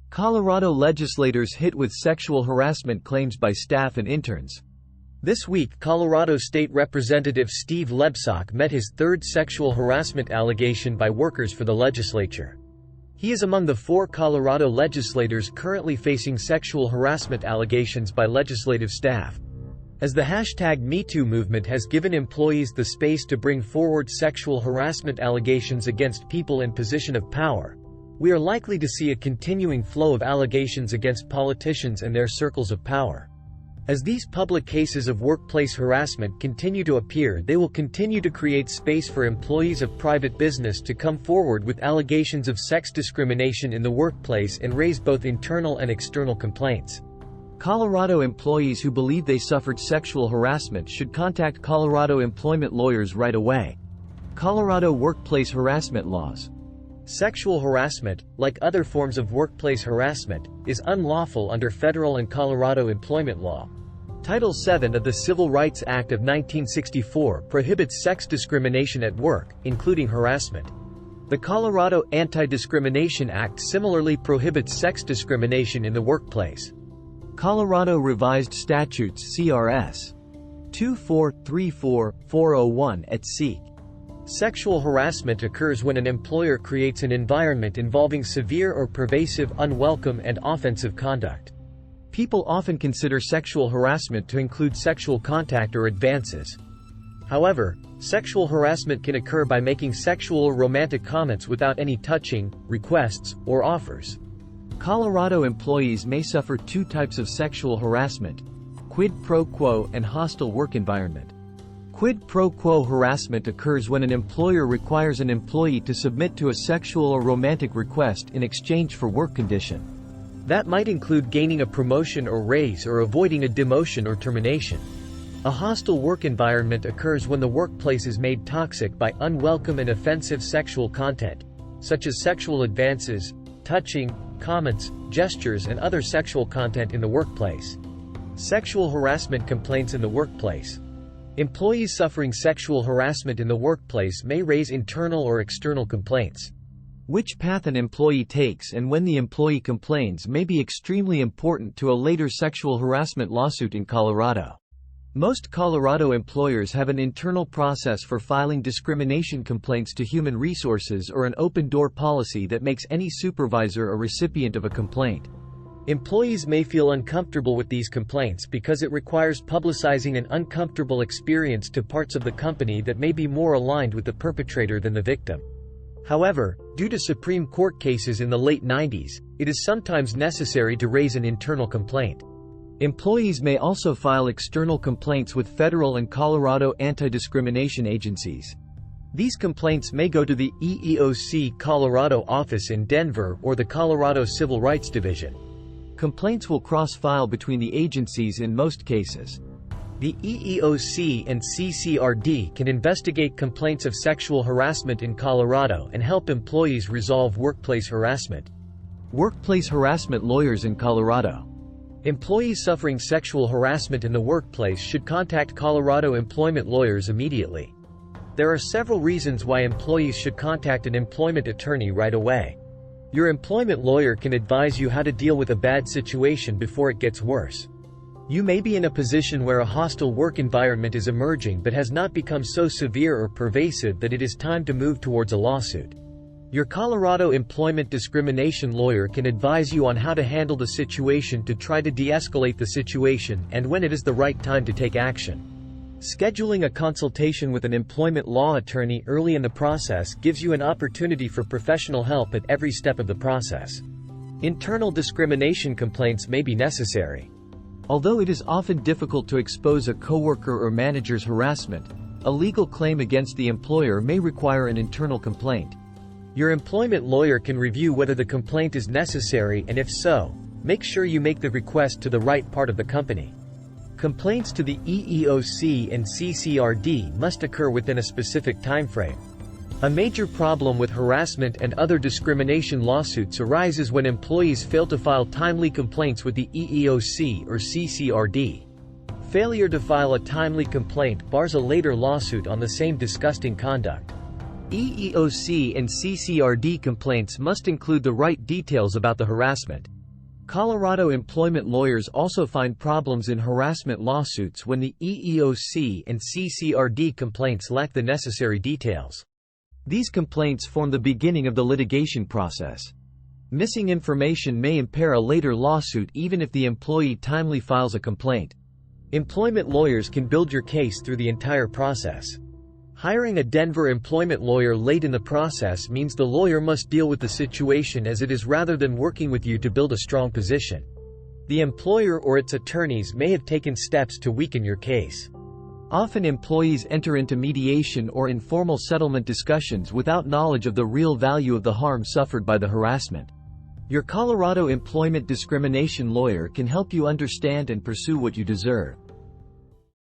Colorado legislators hit with sexual harassment claims by staff and interns. This week, Colorado State Representative Steve Lebsock met his third sexual harassment allegation by workers for the legislature. He is among the 4 Colorado legislators currently facing sexual harassment allegations by legislative staff. As the #MeToo movement has given employees the space to bring forward sexual harassment allegations against people in position of power, we are likely to see a continuing flow of allegations against politicians and their circles of power. As these public cases of workplace harassment continue to appear, they will continue to create space for employees of private business to come forward with allegations of sex discrimination in the workplace and raise both internal and external complaints. Colorado employees who believe they suffered sexual harassment should contact Colorado employment lawyers right away. Colorado workplace harassment laws. Sexual harassment, like other forms of workplace harassment, is unlawful under federal and Colorado employment law. Title VII of the Civil Rights Act of 1964 prohibits sex discrimination at work, including harassment. The Colorado Anti-Discrimination Act similarly prohibits sex discrimination in the workplace. Colorado Revised Statutes C.R.S. 2434401 et seq. Sexual harassment occurs when an employer creates an environment involving severe or pervasive, unwelcome, and offensive conduct. People often consider sexual harassment to include sexual contact or advances. However, sexual harassment can occur by making sexual or romantic comments without any touching, requests, or offers. Colorado employees may suffer 2 types of sexual harassment: quid pro quo and hostile work environment. Quid pro quo harassment occurs when an employer requires an employee to submit to a sexual or romantic request in exchange for work condition. That might include gaining a promotion or raise or avoiding a demotion or termination. A hostile work environment occurs when the workplace is made toxic by unwelcome and offensive sexual content, such as sexual advances, touching, comments, gestures, and other sexual content in the workplace. Sexual harassment complaints in the workplace. Employees suffering sexual harassment in the workplace may raise internal or external complaints. Which path an employee takes and when the employee complains may be extremely important to a later sexual harassment lawsuit in Colorado. Most Colorado employers have an internal process for filing discrimination complaints to Human Resources or an open-door policy that makes any supervisor a recipient of a complaint. Employees may feel uncomfortable with these complaints because it requires publicizing an uncomfortable experience to parts of the company that may be more aligned with the perpetrator than the victim. However, due to Supreme Court cases in the late 90s, it is sometimes necessary to raise an internal complaint. Employees may also file external complaints with federal and Colorado anti-discrimination agencies. These complaints may go to the EEOC Colorado office in Denver or the Colorado Civil Rights Division. Complaints will cross-file between the agencies in most cases. The EEOC and CCRD can investigate complaints of sexual harassment in Colorado and help employees resolve workplace harassment. Workplace harassment lawyers in Colorado. Employees suffering sexual harassment in the workplace should contact Colorado employment lawyers immediately. There are several reasons why employees should contact an employment attorney right away. Your employment lawyer can advise you how to deal with a bad situation before it gets worse. You may be in a position where a hostile work environment is emerging but has not become so severe or pervasive that it is time to move towards a lawsuit. Your Colorado employment discrimination lawyer can advise you on how to handle the situation to try to de-escalate the situation and when it is the right time to take action. Scheduling a consultation with an employment law attorney early in the process gives you an opportunity for professional help at every step of the process. Internal discrimination complaints may be necessary. Although it is often difficult to expose a coworker or manager's harassment, a legal claim against the employer may require an internal complaint. Your employment lawyer can review whether the complaint is necessary and if so, make sure you make the request to the right part of the company. Complaints to the EEOC and CCRD must occur within a specific timeframe. A major problem with harassment and other discrimination lawsuits arises when employees fail to file timely complaints with the EEOC or CCRD. Failure to file a timely complaint bars a later lawsuit on the same disgusting conduct. EEOC and CCRD complaints must include the right details about the harassment. Colorado employment lawyers also find problems in harassment lawsuits when the EEOC and CCRD complaints lack the necessary details. These complaints form the beginning of the litigation process. Missing information may impair a later lawsuit even if the employee timely files a complaint. Employment lawyers can build your case through the entire process. Hiring a Denver employment lawyer late in the process means the lawyer must deal with the situation as it is rather than working with you to build a strong position. The employer or its attorneys may have taken steps to weaken your case. Often employees enter into mediation or informal settlement discussions without knowledge of the real value of the harm suffered by the harassment. Your Colorado employment discrimination lawyer can help you understand and pursue what you deserve.